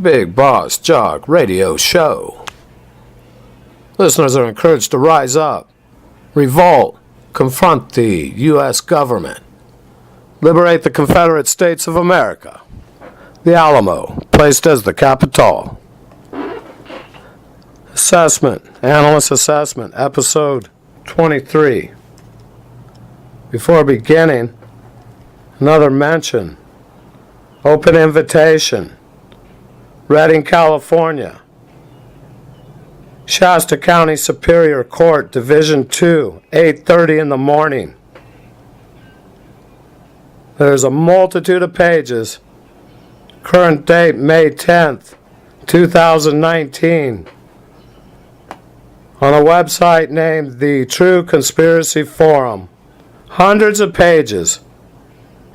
Big Boss Jock Radio Show. Listeners are encouraged to rise up, revolt, confront the U.S. government, liberate the Confederate States of America, the Alamo, placed as the Capitol. Assessment, Analyst Assessment, Episode 23. Before beginning, another mention, open invitation, Redding, California, Shasta County Superior Court, Division 2, 8:30 in the morning. There's a multitude of pages. Current date, May 10th, 2019. On a website named the True Conspiracy Forum. Hundreds of pages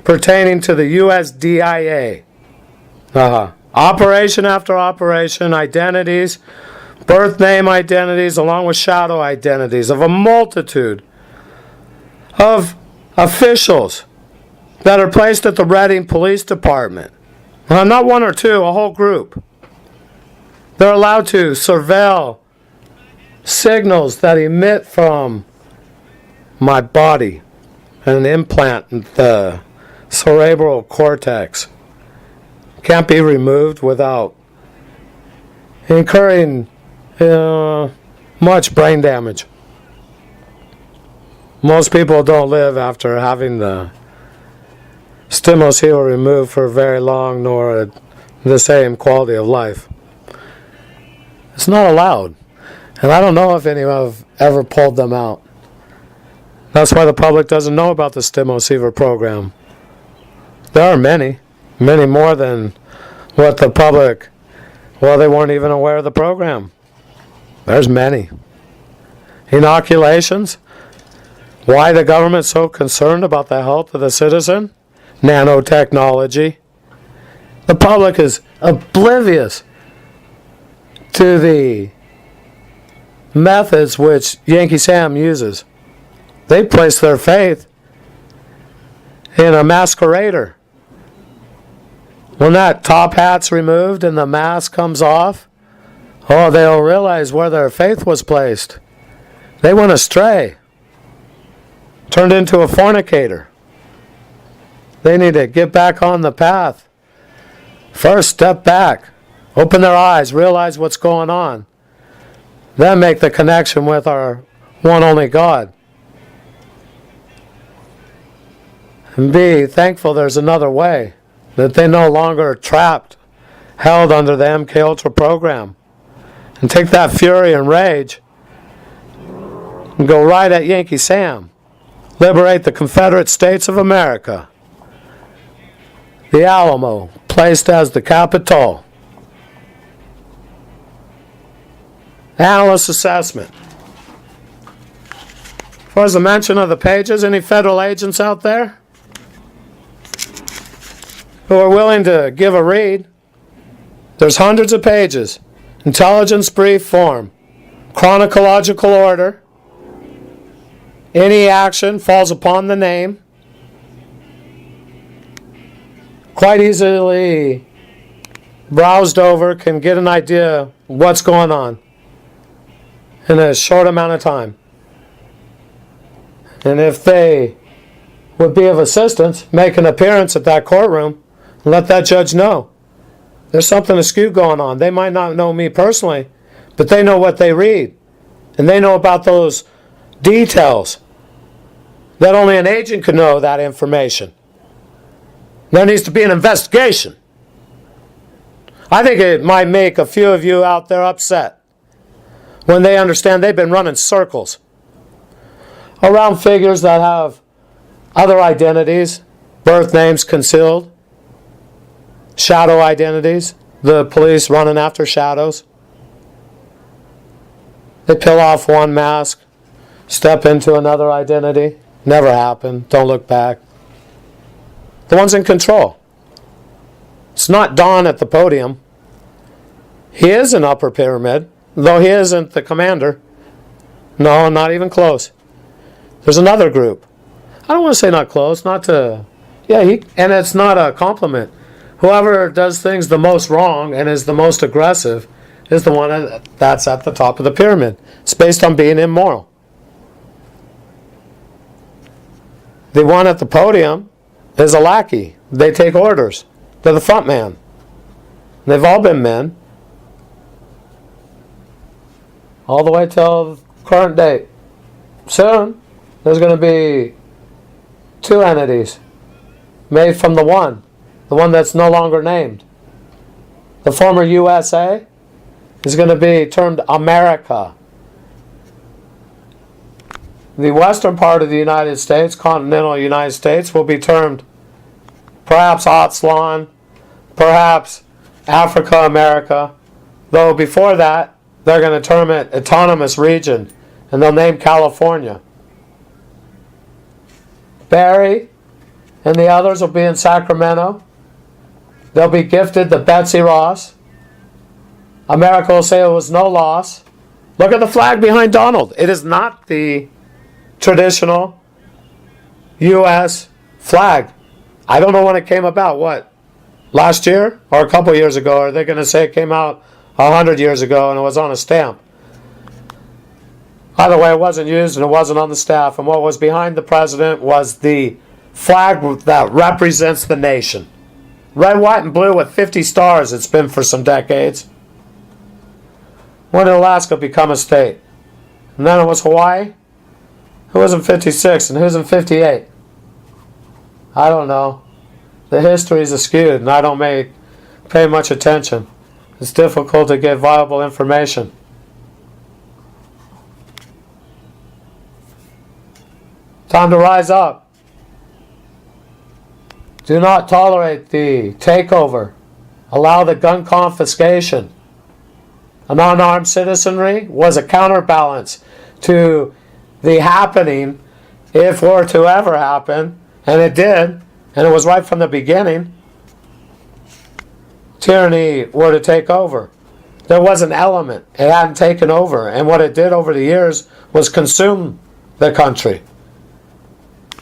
pertaining to the USDIA. Operation after operation, identities, birth name identities, along with shadow identities of a multitude of officials that are placed at the Redding Police Department. Not one or two, a whole group. They're allowed to surveil signals that emit from my body and an implant in the cerebral cortex. Can't be removed without incurring much brain damage. Most people don't live after having the stimulus heel removed for very long, nor the same quality of life. It's not allowed. And I don't know if anyone have ever pulled them out. That's why the public doesn't know about the stimulus receiver program. There are many more than what the public, well, they weren't even aware of the program. There's many. Inoculations. Why the government's so concerned about the health of the citizen? Nanotechnology. The public is oblivious to the methods which Yankee Sam uses. They place their faith in a masquerader. When that top hat's removed and the mask comes off, they'll realize where their faith was placed. They went astray, turned into a fornicator. They need to get back on the path. First, step back, open their eyes, realize what's going on. Then make the connection with our one only God. And be thankful there's another way, that they no longer are trapped, held under the MK Ultra program. And take that fury and rage and go right at Yankee Sam. Liberate the Confederate States of America. The Alamo, placed as the Capitol. Analyst assessment. As far as the mention of the pages, any federal agents out there who are willing to give a read? There's hundreds of pages. Intelligence brief form. Chronological order. Any action falls upon the name. Quite easily browsed over, can get an idea what's going on in a short amount of time. And if they would be of assistance, make an appearance at that courtroom and let that judge know there's something askew going on. They might not know me personally, but they know what they read. And they know about those details that only an agent could know that information. There needs to be an investigation. I think it might make a few of you out there upset when they understand they've been running circles around figures that have other identities, birth names concealed, shadow identities, the police running after shadows. They peel off one mask, step into another identity. Never happened. Don't look back. The one's in control. It's not Don at the podium. He is an upper pyramid, though he isn't the commander. No, not even close. There's another group. I don't want to say not close, and it's not a compliment. Whoever does things the most wrong and is the most aggressive is the one that's at the top of the pyramid. It's based on being immoral. The one at the podium is a lackey. They take orders. They're the front man. They've all been men. All the way till current date. Soon, there's going to be two entities made from the one that's no longer named. The former USA is going to be termed America. The western part of the United States, continental United States, will be termed perhaps Aztlan, perhaps Africa America, though before that they're going to term it Autonomous Region, and they'll name California. Barry and the others will be in Sacramento. They'll be gifted the Betsy Ross. America will say it was no loss. Look at the flag behind Donald. It is not the traditional U.S. flag. I don't know when it came about. What? Last year? Or a couple years ago? Or are they going to say it came out 100 years ago and it was on a stamp? Either way, it wasn't used and it wasn't on the staff. And what was behind the president was the flag that represents the nation. Red, white, and blue with 50 stars it's been for some decades. When did Alaska become a state? And then it was Hawaii? Who was in 56 and who's in 58? I don't know. The history is skewed and I don't pay much attention. It's difficult to get viable information. Time to rise up. Do not tolerate the takeover. Allow the gun confiscation. An unarmed citizenry was a counterbalance to the happening, if it were to ever happen, and it did, and it was right from the beginning, tyranny were to take over. There was an element. It hadn't taken over, and what it did over the years was consume the country.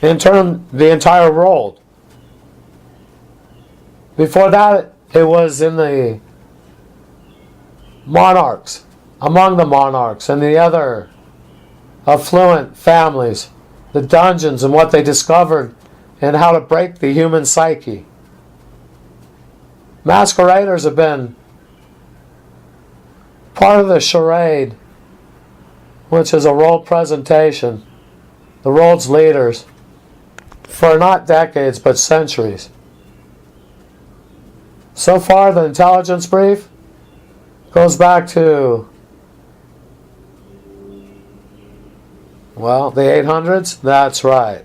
In turn, the entire world. Before that, it was in the monarchs, among the monarchs and the other affluent families, the dungeons and what they discovered and how to break the human psyche. Masqueraders have been part of the charade, which is a role presentation, the world's leaders, for not decades but centuries. So far, the intelligence brief goes back to, well, the 800s? That's right.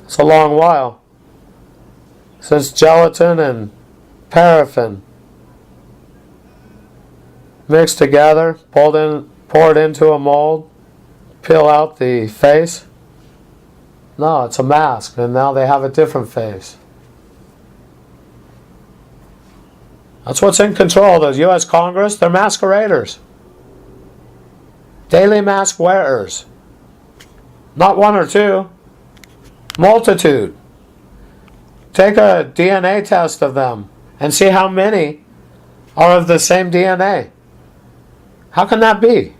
It's a long while since gelatin and paraffin mixed together, poured into a mold, peel out the face. No, it's a mask, and now they have a different face. That's what's in control. The U.S. Congress, they're masqueraders. Daily mask wearers. Not one or two. Multitude. Take a DNA test of them and see how many are of the same DNA. How can that be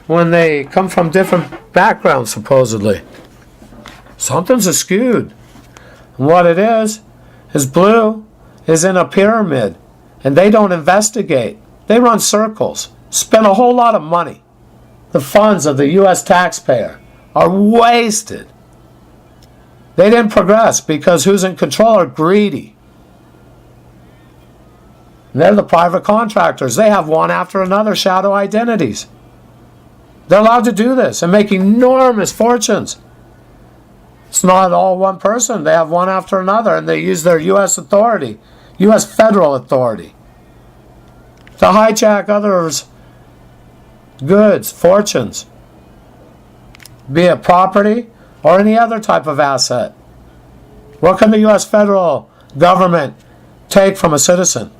when they come from different backgrounds, supposedly? Something's askewed. And what it is blue is in a pyramid. And they don't investigate. They run circles. Spend a whole lot of money. The funds of the U.S. taxpayer are wasted. They didn't progress because who's in control are greedy. And they're the private contractors. They have one after another shadow identities. They're allowed to do this and make enormous fortunes. It's not all one person. They have one after another, and they use their U.S. authority, U.S. federal authority, to hijack others' goods, fortunes, be it property or any other type of asset. What can the U.S. federal government take from a citizen?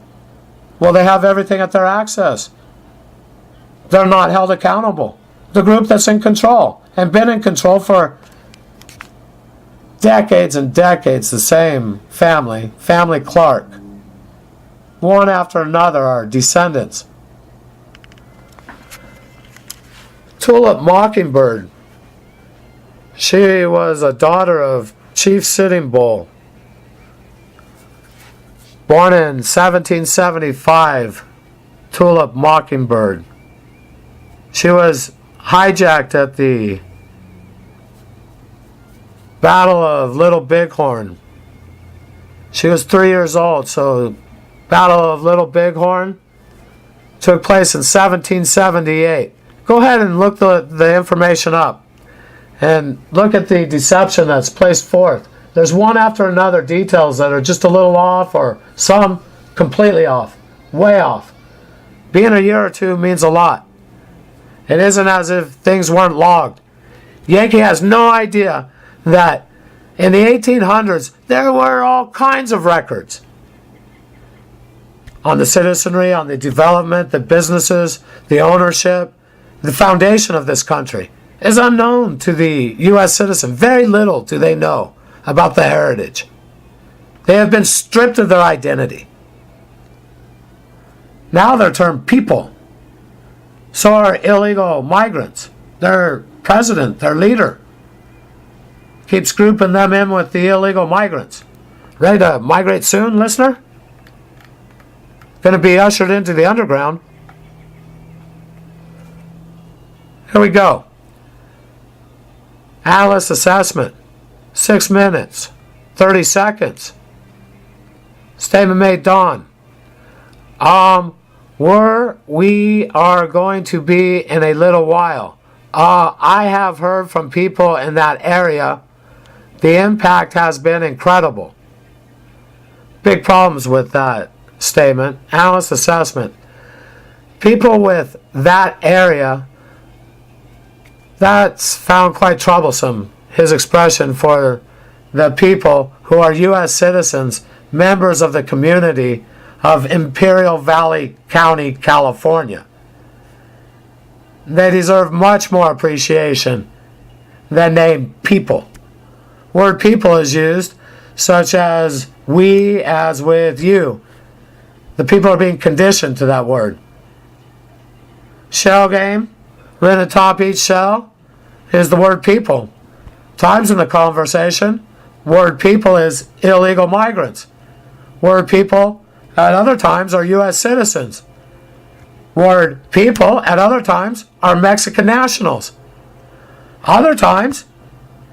Well, they have everything at their access. They're not held accountable. The group that's in control and been in control for decades and decades, the same family Clark. One after another are descendants. Tulip Mockingbird. She was a daughter of Chief Sitting Bull. Born in 1775, Tulip Mockingbird. She was hijacked at the Battle of Little Bighorn. She was 3 years old, so Battle of Little Bighorn took place in 1778. Go ahead and look the information up and look at the deception that's placed forth. There's one after another details that are just a little off, or some completely off, way off. Being a year or two means a lot. It isn't as if things weren't logged. Yankee has no idea that in the 1800s there were all kinds of records on the citizenry, on the development, the businesses, the ownership. The foundation of this country is unknown to the U.S. citizen. Very little do they know about the heritage. They have been stripped of their identity. Now they're termed people. So are illegal migrants. Their president, their leader, keeps grouping them in with the illegal migrants. Ready to migrate soon, listener? Going to be ushered into the underground. Here we go. Analyst assessment. 6 minutes. 30 seconds. Statement made, Dawn. Where we are going to be in a little while. I have heard from people in that area. The impact has been incredible. Big problems with that statement. Analyst assessment. People with that area, that's found quite troublesome, his expression for the people who are U.S. citizens, members of the community of Imperial Valley County, California. They deserve much more appreciation than name people. Word people is used, such as we, as with you. The people are being conditioned to that word. Shell game. Written atop each shell is the word people. Times in the conversation, word people is illegal migrants. Word people at other times are U.S. citizens. Word people at other times are Mexican nationals. Other times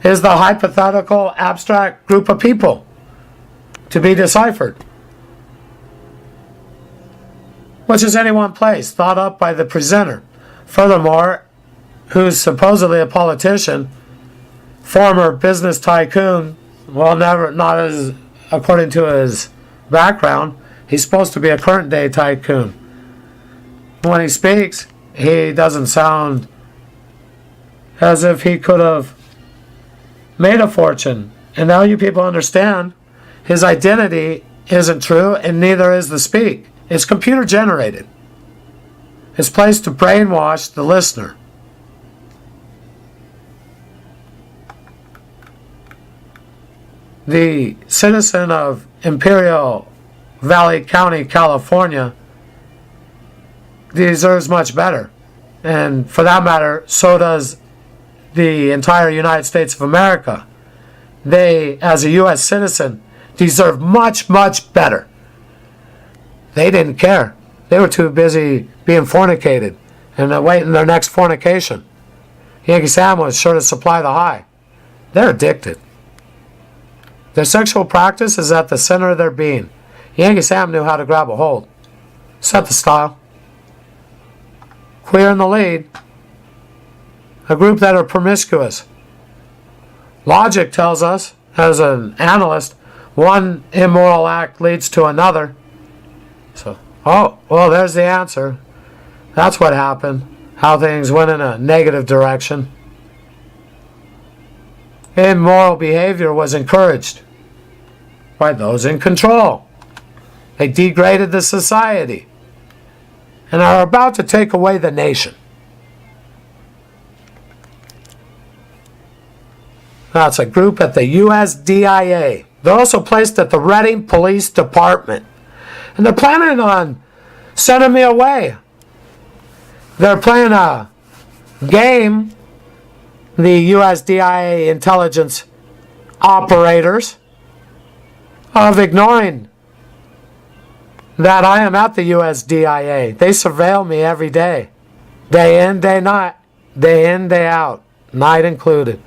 is the hypothetical abstract group of people to be deciphered, which is any one place thought up by the presenter. Furthermore, who's supposedly a politician, former business tycoon, well, not as according to his background, he's supposed to be a current day tycoon. When he speaks, he doesn't sound as if he could have made a fortune. And now you people understand his identity isn't true, and neither is the speak. It's computer generated. It's placed to brainwash the listener. The citizen of Imperial Valley County, California deserves much better. And for that matter, so does the entire United States of America. They, as a U.S. citizen, deserve much, much better. They didn't care. They were too busy being fornicated and awaiting their next fornication. Yankee Sam was sure to supply the high. They're addicted. Their sexual practice is at the center of their being. Yankee Sam knew how to grab a hold. Set the style. Queer in the lead. A group that are promiscuous. Logic tells us, as an analyst, one immoral act leads to another. So, oh, well, there's the answer. That's what happened. How things went in a negative direction. Immoral behavior was encouraged by those in control. They degraded the society and are about to take away the nation. That's a group at the USDIA. They're also placed at the Reading Police Department. And they're planning on sending me away. They're playing a game, the USDIA intelligence operators, of ignoring that I am at the USDIA. They surveil me every day. Day in, day not. Day in, day out. Night included.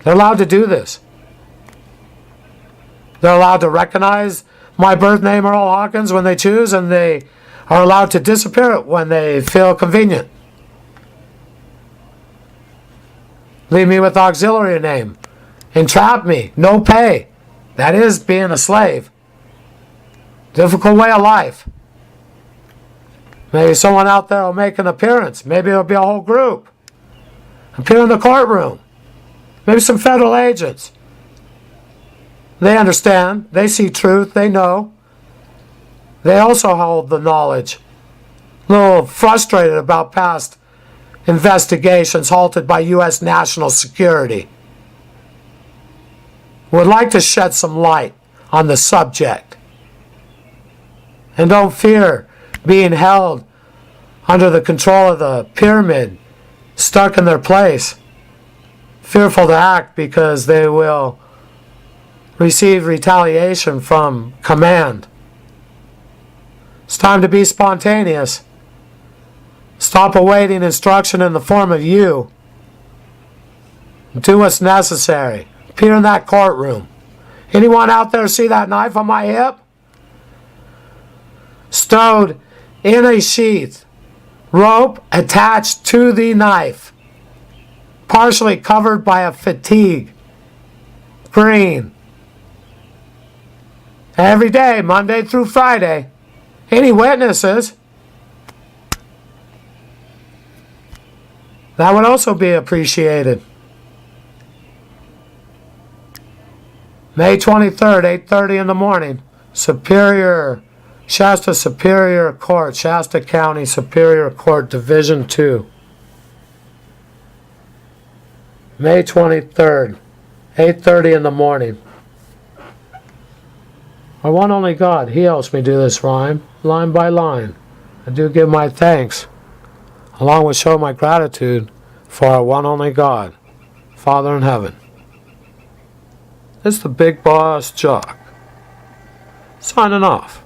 They're allowed to do this. They're allowed to recognize my birth name, Earl Hawkins, when they choose, and they are allowed to disappear it when they feel convenient. Leave me with auxiliary name. Entrap me. No pay. That is being a slave. Difficult way of life. Maybe someone out there will make an appearance. Maybe it'll be a whole group. Appear in the courtroom. Maybe some federal agents. They understand. They see truth. They know. They also hold the knowledge. A little frustrated about past investigations halted by U.S. national security. Would like to shed some light on the subject. And don't fear being held under the control of the pyramid, stuck in their place. Fearful to act because they will receive retaliation from command. It's time to be spontaneous. Stop awaiting instruction in the form of you. Do what's necessary. Appear in that courtroom. Anyone out there see that knife on my hip? Stowed in a sheath. Rope attached to the knife. Partially covered by a fatigue. Green. Every day, Monday through Friday. Any witnesses? That would also be appreciated. May 23rd, 8:30 in the morning. Shasta Superior Court, Shasta County Superior Court, Division 2. May 23rd, 8:30 in the morning. Our one only God, He helps me do this rhyme, line by line. I do give my thanks, along with show my gratitude for our one only God, Father in heaven. It's the Big Boss Jock, signing off.